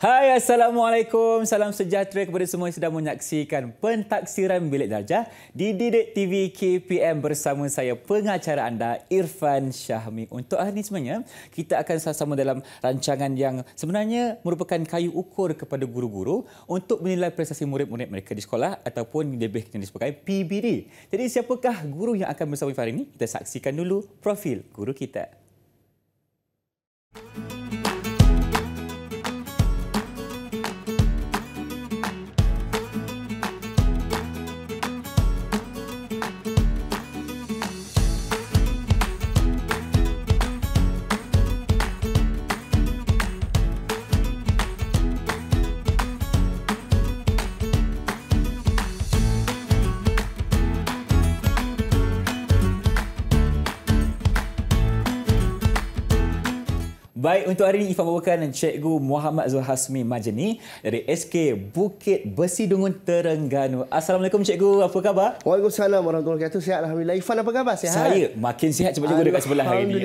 Hai, Assalamualaikum. Salam sejahtera kepada semua yang sedang menyaksikan pentaksiran Bilik Darjah di Didik TV KPM bersama saya, pengacara anda, Irfan Syahmi. Untuk hari ini sebenarnya, kita akan sama-sama dalam rancangan yang sebenarnya merupakan kayu ukur kepada guru-guru untuk menilai prestasi murid-murid mereka di sekolah ataupun lebih dikenali sebagai PBD. Jadi, siapakah guru yang akan bersama hari ini? Kita saksikan dulu profil guru kita. Baik, untuk hari ini Ifan bawakan Cikgu Muhammad Zulhasmi Majeni dari SK Bukit Besidungun, Terengganu. Assalamualaikum Cikgu, apa khabar? Waalaikumsalam warahmatullahi wabarakatuh. Sihat, Alhamdulillah. Ifan, apa khabar? Sihat? Saya makin sihat sebab cikgu dekat sebelah hari ini.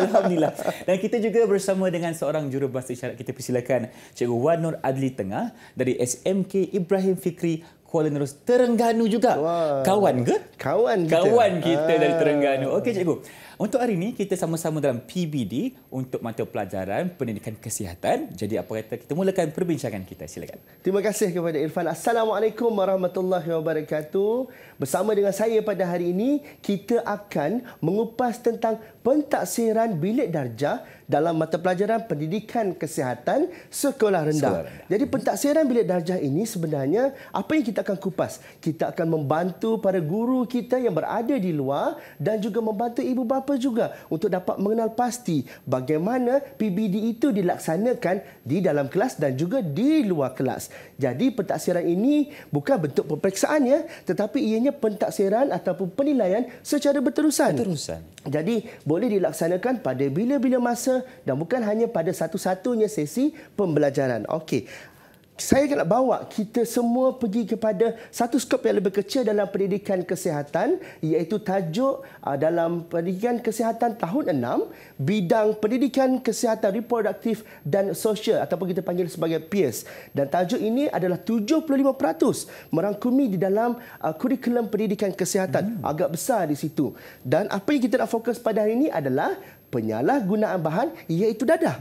Alhamdulillah. Dan kita juga bersama dengan seorang jurubahasa isyarat. Kita persilakan Cikgu Wan Nur Adli Tengah dari SMK Ibrahim Fikri, Kuala Nerus, Terengganu juga. Wah. Kawan ke? Kawan kita. Kawan kita dari Terengganu. Okey Cikgu. Untuk hari ini, kita sama-sama dalam PBD untuk mata pelajaran pendidikan kesihatan. Jadi, apa kata kita mulakan perbincangan kita. Silakan. Terima kasih kepada Irfan. Assalamualaikum warahmatullahi wabarakatuh. Bersama dengan saya pada hari ini, kita akan mengupas tentang pentaksiran Bilik Darjah dalam mata pelajaran pendidikan kesihatan sekolah rendah. Jadi pentaksiran Bilik Darjah ini sebenarnya apa yang kita akan kupas? Kita akan membantu para guru kita yang berada di luar dan juga membantu ibu bapa juga untuk dapat mengenal pasti bagaimana PBD itu dilaksanakan di dalam kelas dan juga di luar kelas. Jadi pentaksiran ini bukan bentuk peperiksaan ya, tetapi ianya pentaksiran ataupun penilaian secara berterusan. Jadi boleh dilaksanakan pada bila-bila masa dan bukan hanya pada satu-satunya sesi pembelajaran. Okey. Saya nak bawa kita semua pergi kepada satu skop yang lebih kecil dalam pendidikan kesihatan, iaitu tajuk dalam pendidikan kesihatan tahun 6, bidang pendidikan kesihatan reproduktif dan sosial ataupun kita panggil sebagai PIES. Dan tajuk ini adalah 75% merangkumi di dalam kurikulum pendidikan kesihatan. Agak besar di situ. Dan apa yang kita nak fokus pada hari ini adalah penyalahgunaan bahan, iaitu dadah.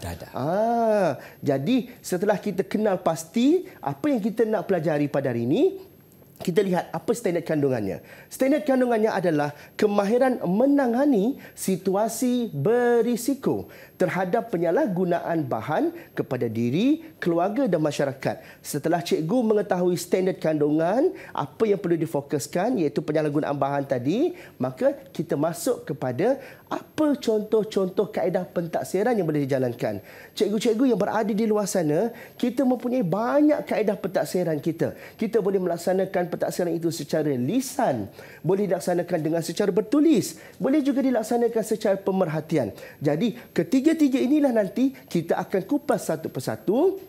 Jadi setelah kita kenal pasti apa yang kita nak pelajari pada hari ini, kita lihat apa standard kandungannya. Standard kandungannya adalah kemahiran menangani situasi berisiko terhadap penyalahgunaan bahan kepada diri, keluarga dan masyarakat. Setelah cikgu mengetahui standard kandungan, apa yang perlu difokuskan iaitu penyalahgunaan bahan tadi, maka kita masuk kepada apa contoh-contoh kaedah pentaksiran yang boleh dijalankan. Cikgu-cikgu yang berada di luar sana, kita mempunyai banyak kaedah pentaksiran kita. Kita boleh melaksanakan pentaksiran itu secara lisan, boleh dilaksanakan dengan secara bertulis, boleh juga dilaksanakan secara pemerhatian. Jadi, ketiga-tiga inilah nanti kita akan kupas satu persatu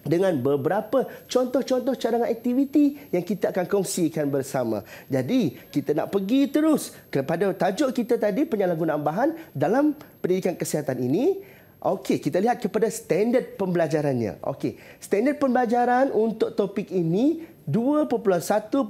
dengan beberapa contoh-contoh cadangan aktiviti yang kita akan kongsikan bersama. Jadi, kita nak pergi terus kepada tajuk kita tadi, penyalahgunaan bahan dalam pendidikan kesihatan ini. Okey, kita lihat kepada standard pembelajarannya. Okey, standard pembelajaran untuk topik ini 2.1.1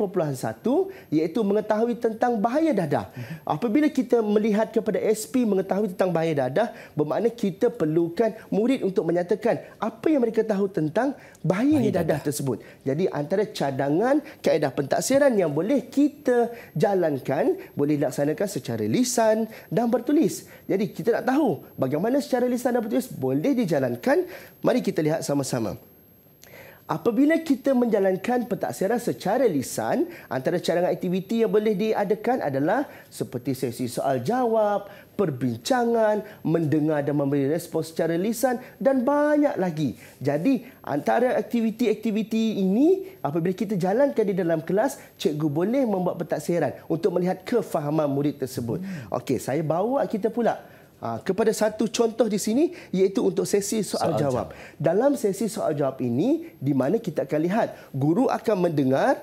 iaitu mengetahui tentang bahaya dadah. Apabila kita melihat kepada SP mengetahui tentang bahaya dadah, bermakna kita perlukan murid untuk menyatakan apa yang mereka tahu tentang bahaya dadah tersebut. Jadi antara cadangan kaedah pentaksiran yang boleh kita jalankan, boleh dilaksanakan secara lisan dan bertulis. Jadi kita nak tahu bagaimana secara lisan dan bertulis boleh dijalankan. Mari kita lihat sama-sama. Apabila kita menjalankan pentaksiran secara lisan, antara cadangan aktiviti yang boleh diadakan adalah seperti sesi soal jawab, perbincangan, mendengar dan memberi respons secara lisan dan banyak lagi. Jadi, antara aktiviti-aktiviti ini apabila kita jalankan di dalam kelas, cikgu boleh membuat pentaksiran untuk melihat kefahaman murid tersebut. Okey, saya bawa kita pula kepada satu contoh di sini, iaitu untuk sesi soal jawab. Dalam sesi soal jawab ini, di mana kita akan lihat guru akan mendengar,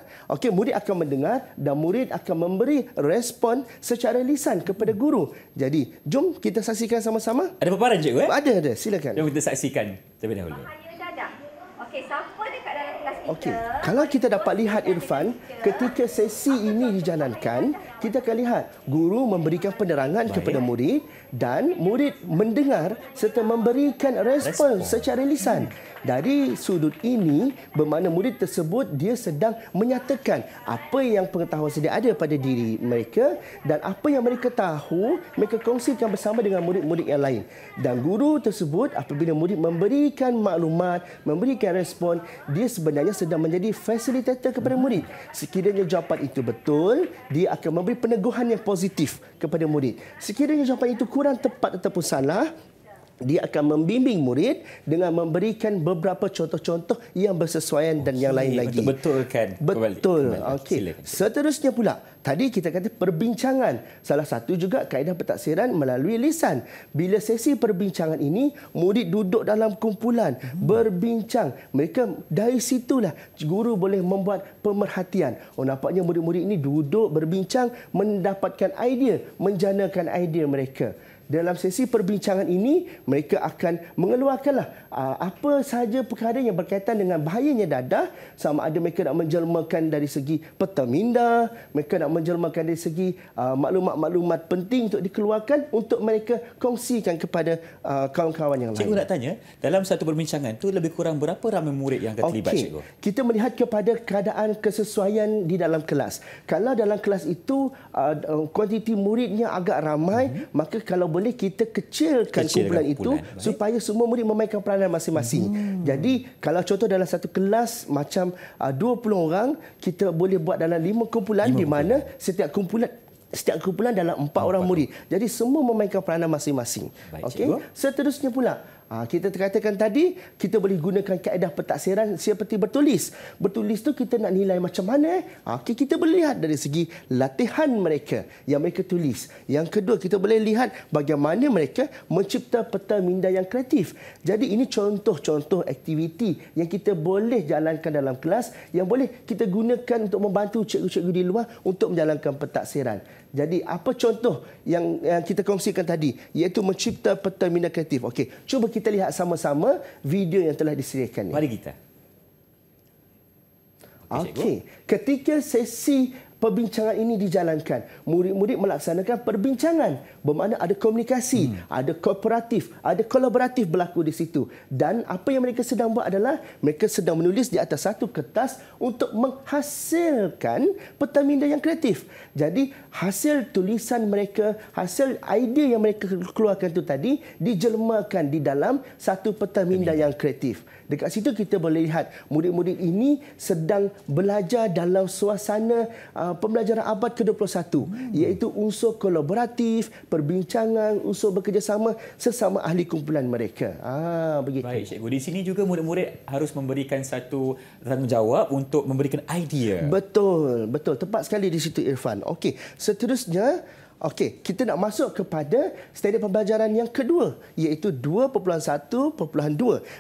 murid akan mendengar dan murid akan memberi respon secara lisan kepada guru. Jadi, jom kita saksikan sama-sama. Ada paparan cikgu? Ada. Silakan. Jom kita saksikan terlebih dahulu. Bahaya dadah. Okey, kalau kita dapat lihat Irfan, ketika sesi ini dijalankan, kita akan lihat guru memberikan penerangan kepada murid dan murid mendengar serta memberikan respon secara lisan. Dari sudut ini bermakna murid tersebut dia sedang menyatakan apa yang pengetahuan sedia ada pada diri mereka dan apa yang mereka tahu mereka kongsikan bersama dengan murid-murid yang lain. Dan guru tersebut apabila murid memberikan maklumat, memberikan respon, dia sebenarnya sedang menjadi fasilitator kepada murid. Sekiranya jawapan itu betul, dia akan memberi peneguhan yang positif kepada murid. Sekiranya jawapan itu kurang tepat ataupun salah, dia akan membimbing murid dengan memberikan beberapa contoh-contoh yang bersesuaian dan yang lain lagi. Betulkan. Betul. Okey. Seterusnya pula, tadi kita kata perbincangan. Salah satu juga kaedah pentaksiran melalui lisan. Bila sesi perbincangan ini, murid duduk dalam kumpulan, berbincang. Mereka dari situlah guru boleh membuat pemerhatian. Nampaknya murid-murid ini duduk berbincang, mendapatkan idea, menjanakan idea mereka. Dalam sesi perbincangan ini, mereka akan mengeluarkanlah apa sahaja perkara yang berkaitan dengan bahayanya dadah, sama ada mereka nak menjelmakan dari segi peta minda, mereka nak menjelmakan dari segi maklumat-maklumat penting untuk dikeluarkan untuk mereka kongsikan kepada kawan-kawan yang lain. Cikgu nak tanya, dalam satu perbincangan tu lebih kurang berapa ramai murid yang akan terlibat, cikgu? Kita melihat kepada keadaan kesesuaian di dalam kelas. Kalau dalam kelas itu kuantiti muridnya agak ramai, maka kalau boleh kita kecilkan kumpulan itu supaya semua murid memainkan peranan masing-masing. Jadi kalau contoh dalam satu kelas macam 20 orang, kita boleh buat dalam 5 kumpulan di mana setiap kumpulan dalam 4 orang murid. Jadi semua memainkan peranan masing-masing. Okey. Seterusnya pula, kita katakan tadi, kita boleh gunakan kaedah pentaksiran seperti bertulis. Bertulis tu kita nak nilai macam mana? Kita boleh lihat dari segi latihan mereka yang mereka tulis. Yang kedua, kita boleh lihat bagaimana mereka mencipta peta minda yang kreatif. Jadi ini contoh-contoh aktiviti yang kita boleh jalankan dalam kelas yang boleh kita gunakan untuk membantu cikgu-cikgu di luar untuk menjalankan pentaksiran. Jadi apa contoh yang kita kongsikan tadi, iaitu mencipta peta minda kreatif. Okey, cuba kita lihat sama-sama video yang telah disediakan ni. Mari kita. Okey, ketika sesi perbincangan ini dijalankan, murid-murid melaksanakan perbincangan. Bermakna ada komunikasi, ada kooperatif, ada kolaboratif berlaku di situ. Dan apa yang mereka sedang buat adalah mereka sedang menulis di atas satu kertas untuk menghasilkan peta minda yang kreatif. Jadi hasil tulisan mereka, hasil idea yang mereka keluarkan itu tadi dijelmakan di dalam satu peta minda yang kreatif. Dekat situ kita boleh lihat murid-murid ini sedang belajar dalam suasana pembelajaran abad ke-21, iaitu unsur kolaboratif, perbincangan, unsur bekerjasama sesama ahli kumpulan mereka. Begitu. Baik, cikgu. Di sini juga murid-murid harus memberikan satu tanggungjawab untuk memberikan idea. Betul, betul. Tepat sekali di situ Irfan. Okey, seterusnya kita nak masuk kepada standard pembelajaran yang kedua, iaitu 2.1.2,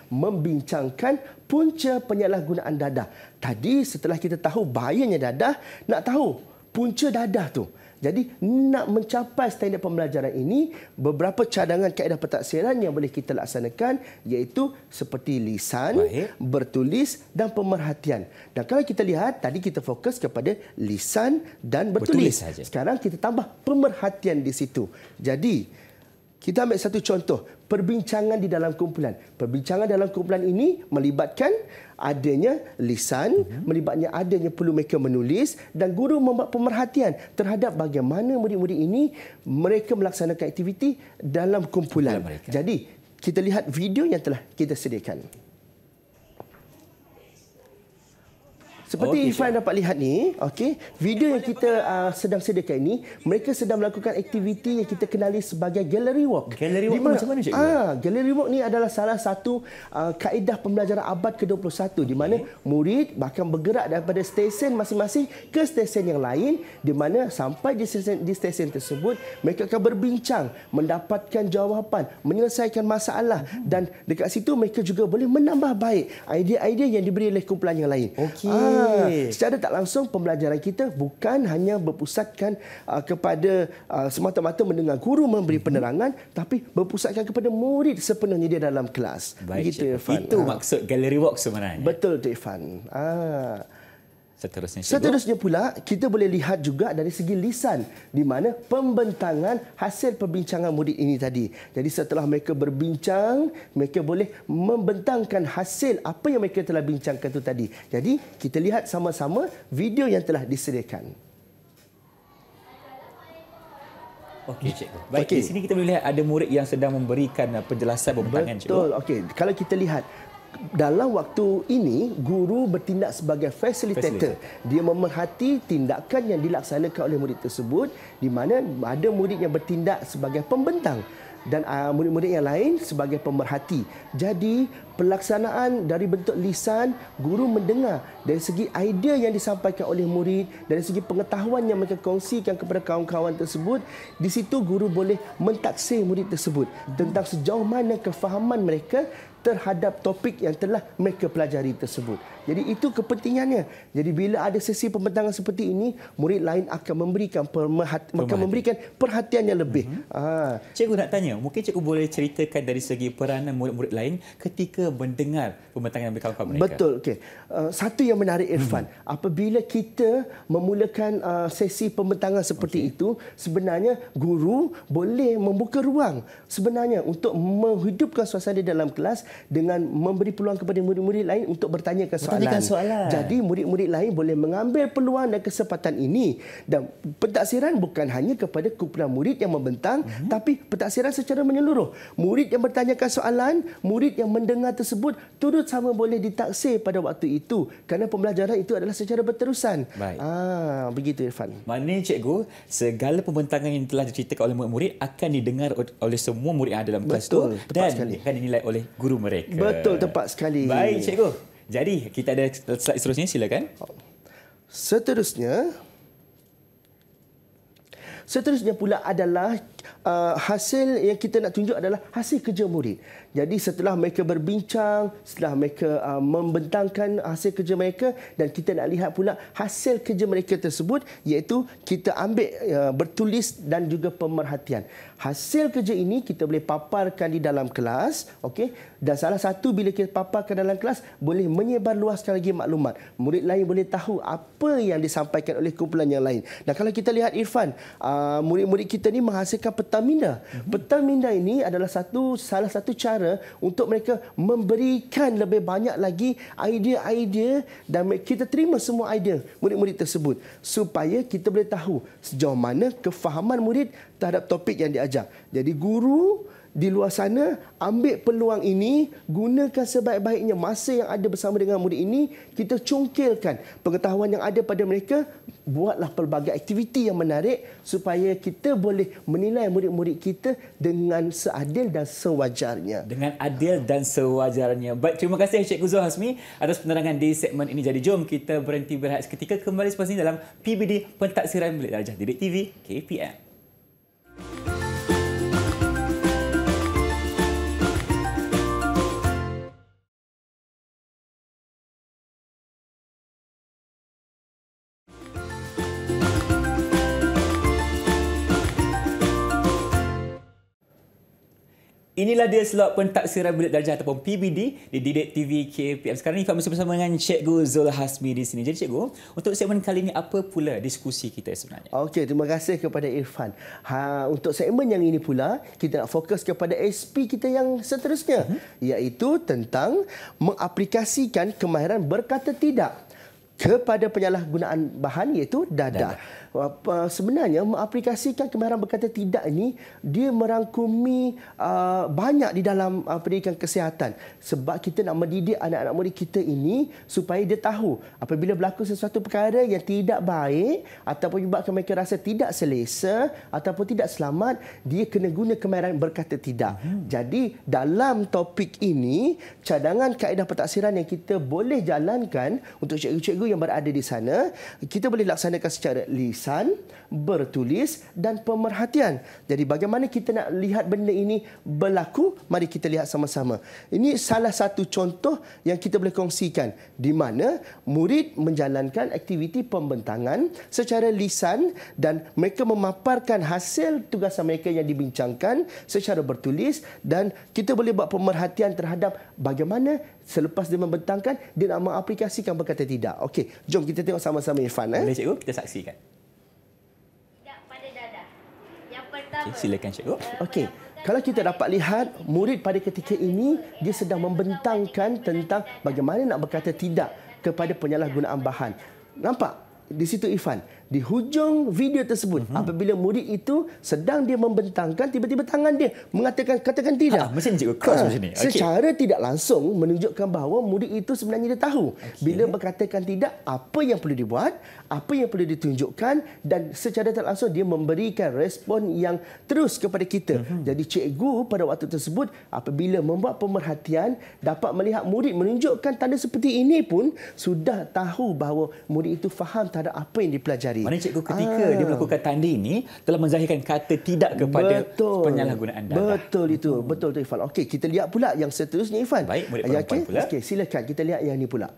membincangkan punca penyalahgunaan dadah. Tadi setelah kita tahu bahayanya dadah, nak tahu punca dadah tu. Jadi nak mencapai standard pembelajaran ini, beberapa cadangan kaedah pentaksiran yang boleh kita laksanakan, iaitu seperti lisan, bertulis dan pemerhatian. Dan kalau kita lihat, tadi kita fokus kepada lisan dan bertulis. Sekarang kita tambah pemerhatian di situ. Jadi kita ambil satu contoh, perbincangan di dalam kumpulan. Perbincangan dalam kumpulan ini melibatkan adanya lisan, melibatnya adanya perlu mereka menulis, dan guru membuat pemerhatian terhadap bagaimana murid-murid ini mereka melaksanakan aktiviti dalam kumpulan. Jadi kita lihat video yang telah kita sediakan. Seperti Irfan dapat lihat ni, video yang kita sedang sediakan ini, mereka sedang melakukan aktiviti yang kita kenali sebagai gallery walk. Gallery walk macam mana, cikgu? Gallery walk ni adalah salah satu kaedah pembelajaran abad ke-21 di mana murid bahkan bergerak daripada stesen masing-masing ke stesen yang lain, di mana sampai di stesen tersebut mereka akan berbincang, mendapatkan jawapan, menyelesaikan masalah, dan dekat situ mereka juga boleh menambah baik idea-idea yang diberi oleh kumpulan yang lain. Secara tak langsung pembelajaran kita bukan hanya berpusatkan kepada semata-mata mendengar guru memberi penerangan, tapi berpusatkan kepada murid sepenuhnya di dalam kelas. Baik, begitu Irfan. Itu maksud Gallery Walk sebenarnya. Betul tu Irfan. Seterusnya, Seterusnya pula, kita boleh lihat juga dari segi lisan di mana pembentangan hasil perbincangan murid ini tadi. Jadi setelah mereka berbincang, mereka boleh membentangkan hasil apa yang mereka telah bincangkan itu tadi. Jadi kita lihat sama-sama video yang telah disediakan. Okey, cikgu. Baik, di sini kita boleh lihat ada murid yang sedang memberikan penjelasan pembentangan, cikgu. Betul. Okey, kalau kita lihat dalam waktu ini, guru bertindak sebagai facilitator. Dia memerhati tindakan yang dilaksanakan oleh murid tersebut, di mana ada murid yang bertindak sebagai pembentang dan murid-murid yang lain sebagai pemerhati. Jadi, pelaksanaan dari bentuk lisan, guru mendengar dari segi idea yang disampaikan oleh murid, dari segi pengetahuan yang mereka kongsikan kepada kawan-kawan tersebut. Di situ guru boleh mentaksir murid tersebut tentang sejauh mana kefahaman mereka terhadap topik yang telah mereka pelajari tersebut. Jadi itu kepentingannya. Jadi bila ada sesi pembentangan seperti ini, murid lain akan memberikan perhatian yang lebih. Cikgu nak tanya, mungkin cikgu boleh ceritakan dari segi peranan murid-murid lain ketika mendengar pembentangan dari kawan-kawan mereka. Betul. Okey. Satu yang menarik Irfan, apabila kita memulakan sesi pembentangan seperti itu, sebenarnya guru boleh membuka ruang sebenarnya untuk menghidupkan suasana dalam kelas dengan memberi peluang kepada murid-murid lain untuk bertanyakan soalan. Jadi murid-murid lain boleh mengambil peluang dan kesempatan ini. Dan pentaksiran bukan hanya kepada kumpulan murid yang membentang, tapi pentaksiran secara menyeluruh. Murid yang bertanyakan soalan, murid yang mendengar tersebut turut sama boleh ditaksir pada waktu itu, kerana pembelajaran itu adalah secara berterusan. Baik. Begitu Irfan. Maknanya cikgu, segala pembentangan yang telah diceritakan oleh murid-murid akan didengar oleh semua murid yang ada dalam kelas itu dan akan dinilai oleh guru mereka. Betul, tepat sekali. Baik, cikgu. Jadi, kita ada slide seterusnya, silakan. Seterusnya pula adalah hasil yang kita nak tunjuk adalah hasil kerja murid. Jadi setelah mereka berbincang, setelah mereka membentangkan hasil kerja mereka, dan kita nak lihat pula hasil kerja mereka tersebut, iaitu kita ambil bertulis dan juga pemerhatian. Hasil kerja ini kita boleh paparkan di dalam kelas, okey? Dan salah satu bila kita paparkan dalam kelas boleh menyebarluaskan lagi maklumat. Murid lain boleh tahu apa yang disampaikan oleh kumpulan yang lain. Dan kalau kita lihat Irfan, murid-murid kita ni menghasilkan peta minda. Peta minda ini adalah salah satu cara untuk mereka memberikan lebih banyak lagi idea-idea, dan kita terima semua idea murid-murid tersebut supaya kita boleh tahu sejauh mana kefahaman murid terhadap topik yang diajar. Jadi guru di luar sana ambil peluang ini, gunakan sebaik-baiknya masa yang ada bersama dengan murid ini, kita congkilkan pengetahuan yang ada pada mereka, buatlah pelbagai aktiviti yang menarik supaya kita boleh menilai murid-murid kita dengan seadil dan sewajarnya. Dengan adil dan sewajarnya. Baik, terima kasih Cikgu Zul Hasmi atas penerangan di segmen ini. Jadi jom kita berhenti berehat seketika, kembali selepas ini dalam PBD Pentaksiran Bilik Darjah Didik TV KPM. Inilah dia slot pentaksiran bilik darjah ataupun PBD di Didik TV KPM. Sekarang ni kami bersama dengan Cikgu Zul Hasmi di sini. Jadi Cikgu, untuk segmen kali ini apa pula diskusi kita sebenarnya? Okey, terima kasih kepada Irfan. Untuk segmen yang ini pula, kita nak fokus kepada SP kita yang seterusnya, iaitu tentang mengaplikasikan kemahiran berkata tidak kepada penyalahgunaan bahan, iaitu dadah. Sebenarnya mengaplikasikan kemahiran berkata tidak ini dia merangkumi banyak di dalam pendidikan kesihatan, sebab kita nak mendidik anak-anak murid kita ini supaya dia tahu apabila berlaku sesuatu perkara yang tidak baik ataupun menyebabkan mereka rasa tidak selesa ataupun tidak selamat, dia kena guna kemahiran berkata tidak. Jadi dalam topik ini, cadangan kaedah pentaksiran yang kita boleh jalankan untuk cikgu-cikgu yang berada di sana, kita boleh laksanakan secara lisan, bertulis dan pemerhatian. Jadi bagaimana kita nak lihat benda ini berlaku, mari kita lihat sama-sama. Ini salah satu contoh yang kita boleh kongsikan di mana murid menjalankan aktiviti pembentangan secara lisan dan mereka memaparkan hasil tugasan mereka yang dibincangkan secara bertulis, dan kita boleh buat pemerhatian terhadap bagaimana selepas dia membentangkan dia nak mengaplikasikan berkata tidak. Okey, jom kita tengok sama-sama Irfan. Boleh cikgu, kita saksikan. Okay, silakan cikgu. Okey, kalau kita dapat lihat murid pada ketika ini dia sedang membentangkan tentang bagaimana nak berkata tidak kepada penyalahgunaan bahan. Nampak di situ Irfan, di hujung video tersebut, apabila murid itu sedang dia membentangkan, tiba-tiba tangan dia katakan tidak. Macam cikgu cross macam ni. Secara tidak langsung menunjukkan bahawa murid itu sebenarnya dia tahu bila berkatakan tidak, apa yang perlu dibuat, apa yang perlu ditunjukkan, dan secara tak langsung dia memberikan respon yang terus kepada kita. Jadi cikgu pada waktu tersebut apabila membuat pemerhatian dapat melihat murid menunjukkan tanda seperti ini pun sudah tahu bahawa murid itu faham terhadap apa yang dipelajari. Mana cikgu ketika dia melakukan tanda ini telah menzahirkan kata tidak kepada penyalahgunaan dadah. Betul itu. Betul tu Irfan. Okey, kita lihat pula yang seterusnya Irfan. Baik, murid perempuan pula. Okey, silakan kita lihat yang ni pula.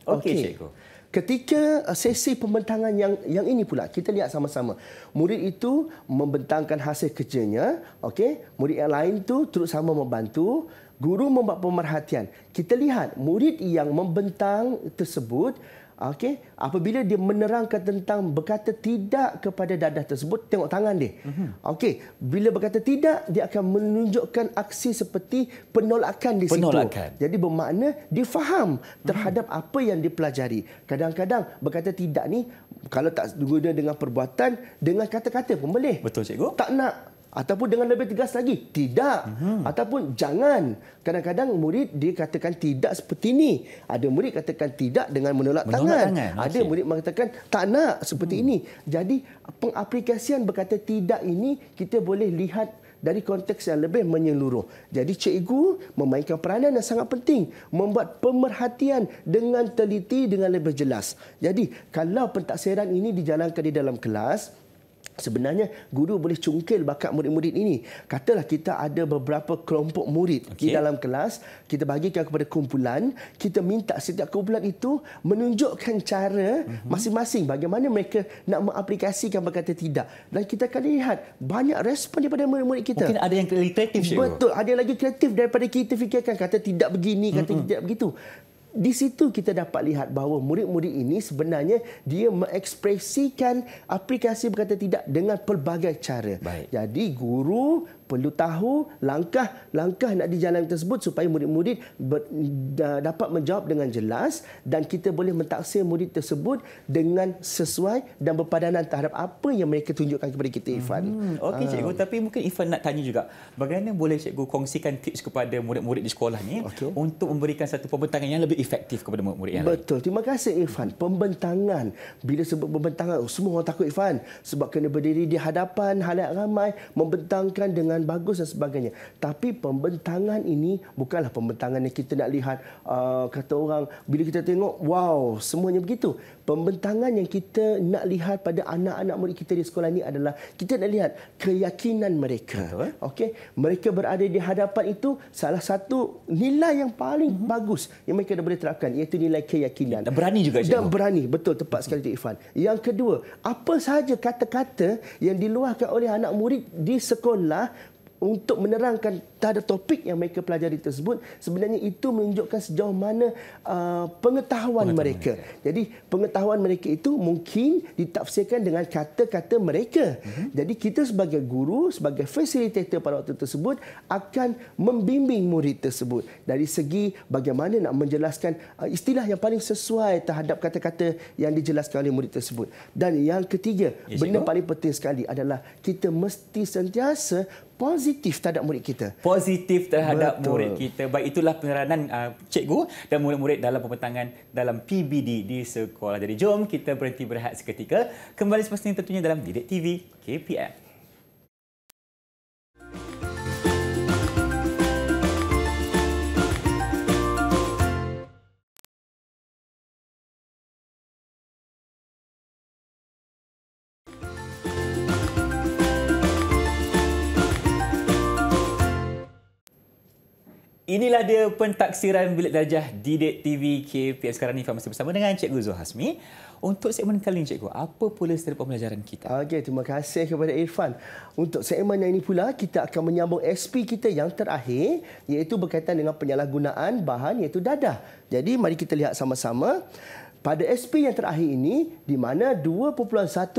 Okey, cikgu. Ketika sesi pembentangan yang ini pula, kita lihat sama-sama. Murid itu membentangkan hasil kerjanya, okey. Murid yang lain tu turut sama membantu. Guru membuat pemerhatian. Kita lihat murid yang membentang tersebut, okey, apabila dia menerangkan tentang berkata tidak kepada dadah tersebut, tengok tangan dia. Okey, bila berkata tidak, dia akan menunjukkan aksi seperti penolakan di situ. Jadi bermakna dia faham terhadap apa yang dipelajari. Kadang-kadang berkata tidak ni kalau tak guna dengan perbuatan, dengan kata-kata pun boleh. Betul cikgu. Tak nak, ataupun dengan lebih tegas lagi, tidak. Ataupun jangan. Kadang-kadang murid dia katakan tidak seperti ini. Ada murid katakan tidak dengan menolak tangan. Ada murid mengatakan tak nak seperti ini. Jadi pengaplikasian berkata tidak ini kita boleh lihat dari konteks yang lebih menyeluruh. Jadi cikgu memainkan peranan yang sangat penting, membuat pemerhatian dengan teliti, dengan lebih jelas. Jadi kalau pentaksiran ini dijalankan di dalam kelas, sebenarnya guru boleh cungkil bakat murid-murid ini. Katalah kita ada beberapa kelompok murid di dalam kelas, kita bagikan kepada kumpulan, kita minta setiap kumpulan itu menunjukkan cara masing-masing bagaimana mereka nak mengaplikasikan berkata tidak. Dan kita akan lihat banyak respon daripada murid-murid kita. Mungkin ada yang kreatif, cikgu. Betul, ada yang lagi kreatif daripada kita fikirkan, kata tidak begini, kata tidak begitu. Di situ kita dapat lihat bahawa murid-murid ini sebenarnya dia mengekspresikan aplikasi berkata tidak dengan pelbagai cara. Jadi guru perlu tahu langkah-langkah nak dijalankan tersebut supaya murid-murid dapat menjawab dengan jelas dan kita boleh mentaksir murid tersebut dengan sesuai dan berpadanan terhadap apa yang mereka tunjukkan kepada kita, Irfan. Okey cikgu, tapi mungkin Irfan nak tanya juga, bagaimana boleh cikgu kongsikan tips kepada murid-murid di sekolah ni untuk memberikan satu pembentangan yang lebih efektif kepada murid-murid yang lain? Betul, terima kasih Irfan. Pembentangan, bila sebut pembentangan, semua orang takut Irfan sebab kena berdiri di hadapan halayak ramai, membentangkan dengan bagus dan sebagainya. Tapi pembentangan ini bukanlah pembentangan yang kita nak lihat kata orang bila kita tengok wow semuanya begitu. Pembentangan yang kita nak lihat pada anak-anak murid kita di sekolah ini adalah kita nak lihat keyakinan mereka. Okey, mereka berada di hadapan itu salah satu nilai yang paling bagus yang mereka dah boleh terapkan iaitu nilai keyakinan. Dan berani juga cikgu. Dan berani, betul, tepat sekali Irfan. Yang kedua, apa sahaja kata-kata yang diluahkan oleh anak murid di sekolah untuk menerangkan terhadap topik yang mereka pelajari tersebut, sebenarnya itu menunjukkan sejauh mana pengetahuan mereka. Jadi pengetahuan mereka itu mungkin ditafsirkan dengan kata-kata mereka. Jadi kita sebagai guru, sebagai fasilitator pada waktu tersebut akan membimbing murid tersebut dari segi bagaimana nak menjelaskan istilah yang paling sesuai terhadap kata-kata yang dijelaskan oleh murid tersebut. Dan yang ketiga, benda paling penting sekali adalah kita mesti sentiasa positif terhadap murid kita. Positif terhadap murid kita. Baik, itulah peneranan cikgu dan murid-murid dalam pembentangan dalam PBD di sekolah. Jadi jom kita berhenti berehat seketika. Kembali semestinya tentunya dalam Didik TV KPM. Inilah dia pentaksiran Bilik Darjah Didik TV KPM. Sekarang ni Ifan masih bersama dengan Cikgu Zul Hasmi. Untuk segmen kali ini, Cikgu, apa pula setiap pembelajaran kita? Okey, terima kasih kepada Irfan. Untuk segmen yang ini pula, kita akan menyambung SP kita yang terakhir, iaitu berkaitan dengan penyalahgunaan bahan iaitu dadah. Jadi, mari kita lihat sama-sama. Pada SP yang terakhir ini, di mana 2.1.4,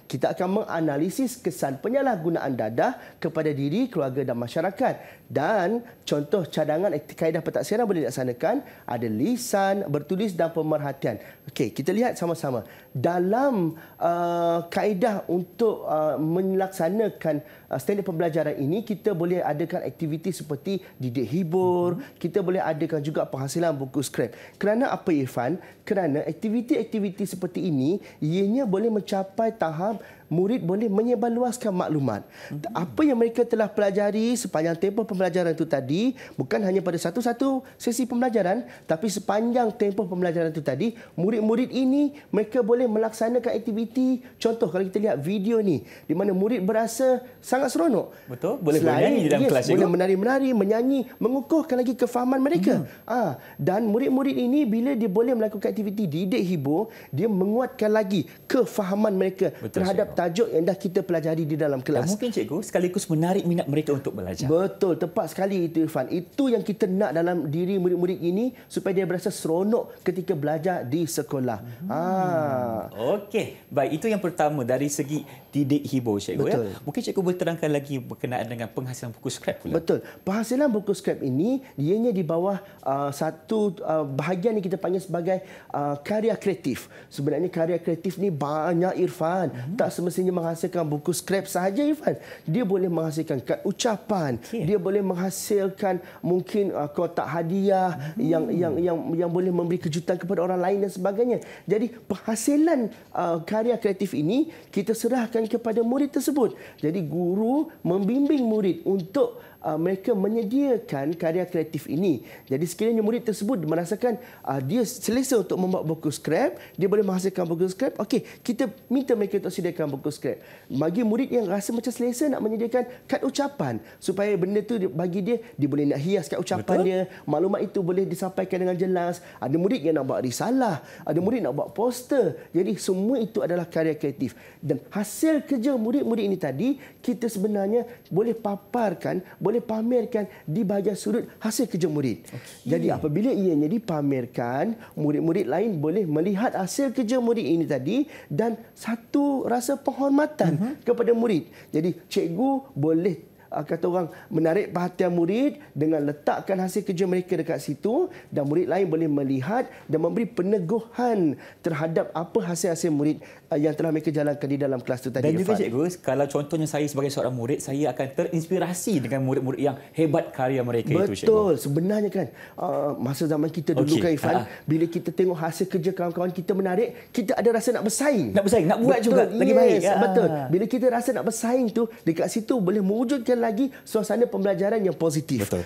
kita akan menganalisis kesan penyalahgunaan dadah kepada diri, keluarga dan masyarakat. Dan contoh cadangan kaedah pentaksiran boleh dilaksanakan, ada lisan, bertulis dan pemerhatian. Okey, kita lihat sama-sama. Dalam kaedah untuk melaksanakan standard pembelajaran ini, kita boleh adakan aktiviti seperti didik hibur, kita boleh adakan juga penghasilan buku skrap. Kerana apa, Irfan? Kerana aktiviti-aktiviti seperti ini ianya boleh mencapai tahap murid boleh menyebarluaskan maklumat. Apa yang mereka telah pelajari sepanjang tempoh pembelajaran itu tadi, bukan hanya pada satu-satu sesi pembelajaran, tapi sepanjang tempoh pembelajaran itu tadi, murid-murid ini mereka boleh melaksanakan aktiviti. Contoh kalau kita lihat video ni, di mana murid berasa sangat seronok. Betul, boleh menyanyi dalam kelas juga. Boleh menari-menari, menyanyi, mengukuhkan lagi kefahaman mereka. Dan murid-murid ini bila dia boleh melakukan aktiviti didik hibur, dia menguatkan lagi kefahaman mereka terhadap tajuk yang dah kita pelajari di dalam kelas. Dan mungkin cikgu sekaligus menarik minat mereka untuk belajar. Betul, tepat sekali itu, Irfan. Itu yang kita nak dalam diri murid-murid ini supaya dia berasa seronok ketika belajar di sekolah. Okey, baik, itu yang pertama dari segi didik hibur, cikgu. Ya? Mungkin cikgu boleh terangkan lagi berkenaan dengan penghasilan buku skrap pula. Betul. Penghasilan buku skrap ini ianya di bawah satu bahagian yang kita panggil sebagai karya kreatif. Sebenarnya karya kreatif ni banyak, Irfan. Tak semestinya menghasilkan buku skrap sahaja, Irfan. Dia boleh menghasilkan kad ucapan, dia boleh menghasilkan mungkin kotak hadiah yang boleh memberi kejutan kepada orang lain dan sebagainya. Jadi penghasilan karya kreatif ini kita serahkan kepada murid tersebut. Jadi guru membimbing murid untuk mereka menyediakan karya kreatif ini. Jadi sekiranya murid tersebut merasakan dia selesa untuk membuat buku skrap, dia boleh menghasilkan buku skrap, okey, kita minta mereka untuk sediakan buku skrap. Bagi murid yang rasa macam selesa nak menyediakan kad ucapan, supaya benda tu bagi dia boleh nak hias kad ucapan dia, maklumat itu boleh disampaikan dengan jelas. Ada murid yang nak buat risalah, ada murid nak buat poster. Jadi semua itu adalah karya kreatif. Dan hasil kerja murid-murid ini tadi, kita sebenarnya boleh paparkan, boleh pamerkan di bahagian sudut hasil kerja murid. Jadi apabila ianya dipamerkan, murid-murid lain boleh melihat hasil kerja murid ini tadi dan satu rasa penghormatan kepada murid. Jadi cikgu boleh kata orang menarik perhatian murid dengan letakkan hasil kerja mereka dekat situ, dan murid lain boleh melihat dan memberi peneguhan terhadap apa hasil-hasil murid yang telah mereka jalankan di dalam kelas itu tadi. Dan juga cikgu, kalau contohnya saya sebagai seorang murid, saya akan terinspirasi dengan murid-murid yang hebat karya mereka. Betul. Itu cikgu. Betul. Sebenarnya kan masa zaman kita dulu kan, Irfan, bila kita tengok hasil kerja kawan-kawan kita menarik, kita ada rasa nak bersaing. Nak buat juga lagi baik. Betul. Bila kita rasa nak bersaing tu, dekat situ boleh mewujudkan lagi suasana pembelajaran yang positif. Betul.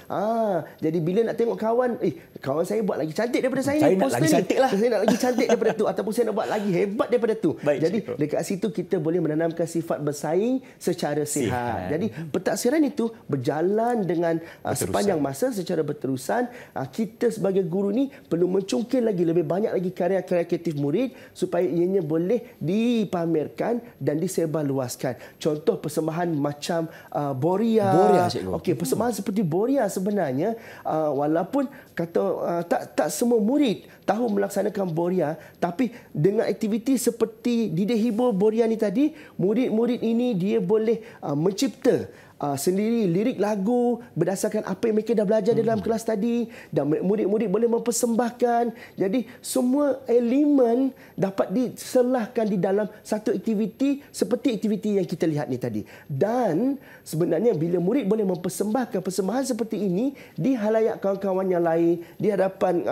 Jadi bila nak tengok kawan, kawan saya buat lagi cantik daripada saya Saya ni, nak lagi cantik lah. Saya nak lagi cantik daripada tu, ataupun saya nak buat lagi hebat daripada tu. Baik, jadi cikgu, dekat situ kita boleh menanamkan sifat bersaing secara sihat. Jadi pentaksiran itu berjalan dengan sepanjang masa secara berterusan. Kita sebagai guru ni perlu mencungkil lagi lebih banyak lagi karya-karya kreatif murid supaya ianya boleh dipamerkan dan disebarluaskan. Contoh persembahan macam Boria. Okey, persembahan seperti Boria sebenarnya walaupun kata tak semua murid tahu melaksanakan Boria, tapi dengan aktiviti seperti didik hibur Boria ni tadi, murid-murid ini dia boleh mencipta sendiri lirik lagu berdasarkan apa yang mereka dah belajar dalam kelas tadi, dan murid-murid boleh mempersembahkan. Jadi semua elemen dapat diselahkan di dalam satu aktiviti seperti aktiviti yang kita lihat ni tadi. Dan sebenarnya bila murid boleh mempersembahkan persembahan seperti ini di halayak kawan-kawan yang lain, di hadapan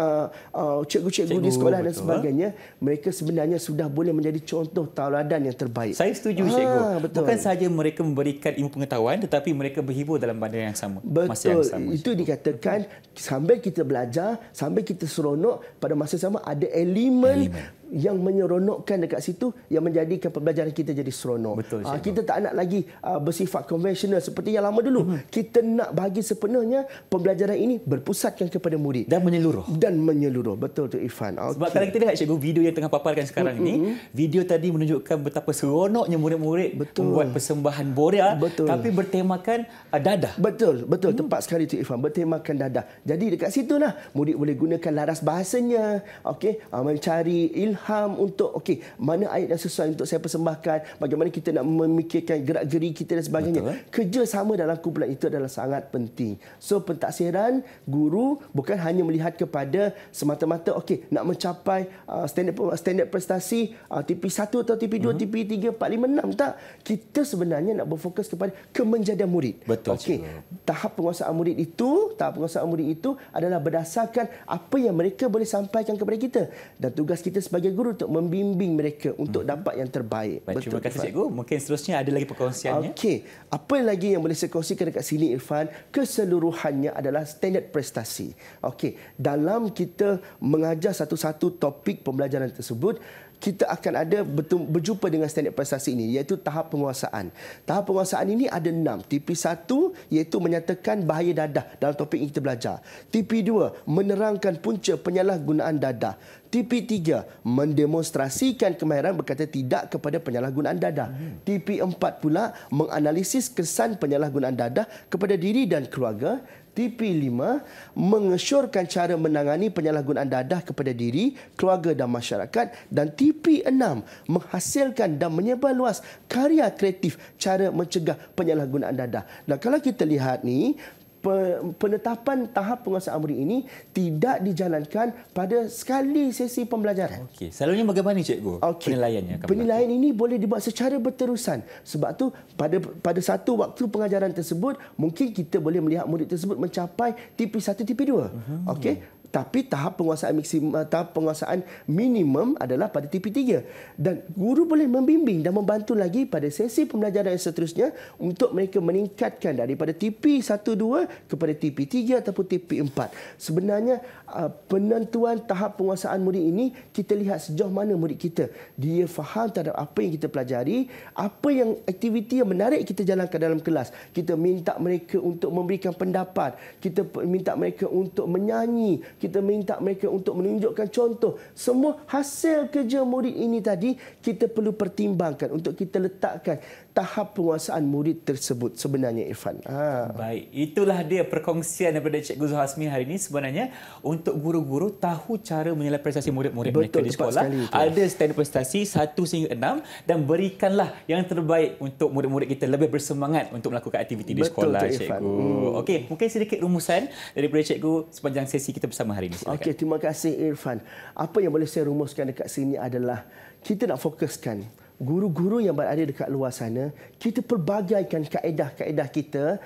cikgu-cikgu di sekolah dan sebagainya, mereka sebenarnya sudah boleh menjadi contoh tauladan yang terbaik. Saya setuju, cikgu. Betul. Bukan sahaja mereka memberikan ilmu pengetahuan, tetapi mereka berhibur dalam benda yang sama. Masa yang sama. Itu dikatakan sambil kita belajar, sambil kita seronok, pada masa sama ada elemen yang menyeronokkan dekat situ yang menjadikan pembelajaran kita jadi seronok. Betul, kita tak nak lagi bersifat konvensional seperti yang lama dulu. Kita nak bagi sepenuhnya pembelajaran ini berpusatkan kepada murid dan menyeluruh. Betul tu Irfan. Sebab kalau kita lihat cikgu video yang tengah paparkan sekarang ini, video tadi menunjukkan betapa seronoknya murid-murid membuat persembahan borea tapi bertemakan dadah. Betul, tepat sekali tu Irfan, bertemakan dadah. Jadi dekat situlah murid boleh gunakan laras bahasanya, mencari ilham untuk mana ayat yang sesuai untuk saya persembahkan, bagaimana kita nak memikirkan gerak-geri kita dan sebagainya. Kerjasama dalam kumpulan itu adalah sangat penting. So pentaksiran guru bukan hanya melihat kepada semata-mata nak mencapai standard prestasi TP1 atau TP2, TP3, 4, 5, 6, tak. Kita sebenarnya nak berfokus kepada kemenjadian murid. Betul. Tahap penguasaan murid itu adalah berdasarkan apa yang mereka boleh sampaikan kepada kita, dan tugas kita sebagai guru untuk membimbing mereka untuk dapat yang terbaik. Baik, terima kasih cikgu. Mungkin seterusnya ada lagi perkongsiannya. Apa lagi yang boleh saya kongsikan dekat sini Irfan? Keseluruhannya adalah standard prestasi. Dalam kita mengajar satu-satu topik pembelajaran tersebut, kita akan ada berjumpa dengan standard prestasi ini, iaitu tahap penguasaan. Tahap penguasaan ini ada 6. TP1 iaitu menyatakan bahaya dadah dalam topik yang kita belajar. TP2 menerangkan punca penyalahgunaan dadah. TP3 mendemonstrasikan kemahiran berkata tidak kepada penyalahgunaan dadah. TP4 pula menganalisis kesan penyalahgunaan dadah kepada diri dan keluarga. TP5 mengesyorkan cara menangani penyalahgunaan dadah kepada diri, keluarga dan masyarakat. Dan TP6 menghasilkan dan menyebarluas karya kreatif cara mencegah penyalahgunaan dadah. Dan kalau kita lihat ni, penetapan tahap penguasaan murid ini tidak dijalankan pada sekali sesi pembelajaran. Selalunya bagaimana cikgu penilaiannya? Penilaian ini boleh dibuat secara berterusan. Sebab tu pada satu waktu pengajaran tersebut, mungkin kita boleh melihat murid tersebut mencapai TP1, TP2. Tapi tahap penguasaan minimum adalah pada TP3. Dan guru boleh membimbing dan membantu lagi pada sesi pembelajaran yang seterusnya untuk mereka meningkatkan daripada TP1-2 kepada TP3 ataupun TP4. Sebenarnya penentuan tahap penguasaan murid ini, kita lihat sejauh mana murid kita dia faham terhadap apa yang kita pelajari, apa yang aktiviti yang menarik kita jalankan dalam kelas. Kita minta mereka untuk memberikan pendapat, kita minta mereka untuk menyanyi, kita minta mereka untuk menunjukkan contoh. Semua hasil kerja murid ini tadi kita perlu pertimbangkan untuk kita letakkan tahap penguasaan murid tersebut sebenarnya Irfan. Baik, itulah dia perkongsian daripada Cikgu Zul Hasmi hari ini. Sebenarnya untuk guru-guru tahu cara menilai prestasi murid-murid mereka di sekolah. Ada standard prestasi 1 hingga 6 dan berikanlah yang terbaik untuk murid-murid kita lebih bersemangat untuk melakukan aktiviti di sekolah, Cikgu. Mungkin sedikit rumusan daripada Cikgu sepanjang sesi kita bersama hari ini. Terima kasih Irfan. Apa yang boleh saya rumuskan dekat sini adalah kita nak fokuskan guru-guru yang berada dekat luar sana, kita pelbagaikan kaedah-kaedah kita.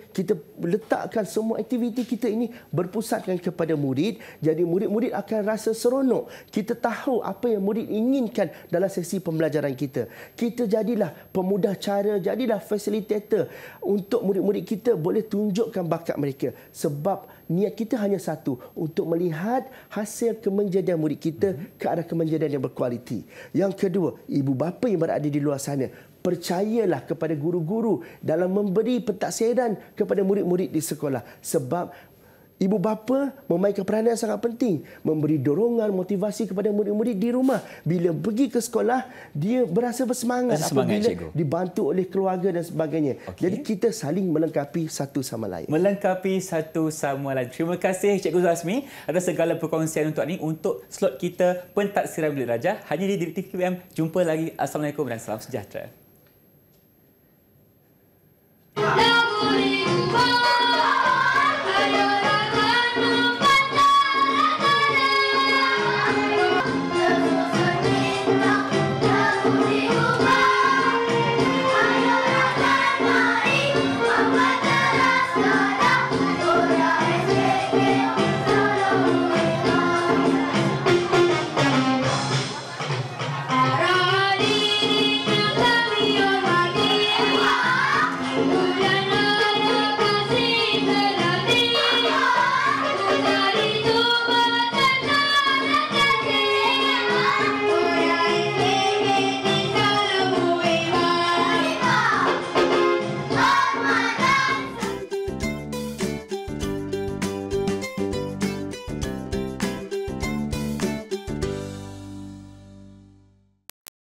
Kita letakkan semua aktiviti kita ini berpusatkan kepada murid. Jadi murid-murid akan rasa seronok. Kita tahu apa yang murid inginkan dalam sesi pembelajaran kita. Kita jadilah pemudah cara, jadilah facilitator untuk murid-murid kita boleh tunjukkan bakat mereka. Sebab niat kita hanya satu, untuk melihat hasil kemenjadian murid kita ke arah kemenjadian yang berkualiti. Yang kedua, ibu bapa yang berada di luar sana, percayalah kepada guru-guru dalam memberi pentaksiran kepada murid-murid di sekolah. Sebab ibu bapa memainkan peranan yang sangat penting, memberi dorongan, motivasi kepada murid-murid di rumah. Bila pergi ke sekolah, dia berasa bersemangat apabila dibantu oleh keluarga dan sebagainya. Jadi kita saling melengkapi satu sama lain. Terima kasih Cikgu Zul Hasmi atas segala perkongsian untuk ini, untuk slot kita Pentaksiran Bilik Darjah hanya di Didik KPM. Jumpa lagi. Assalamualaikum dan salam sejahtera.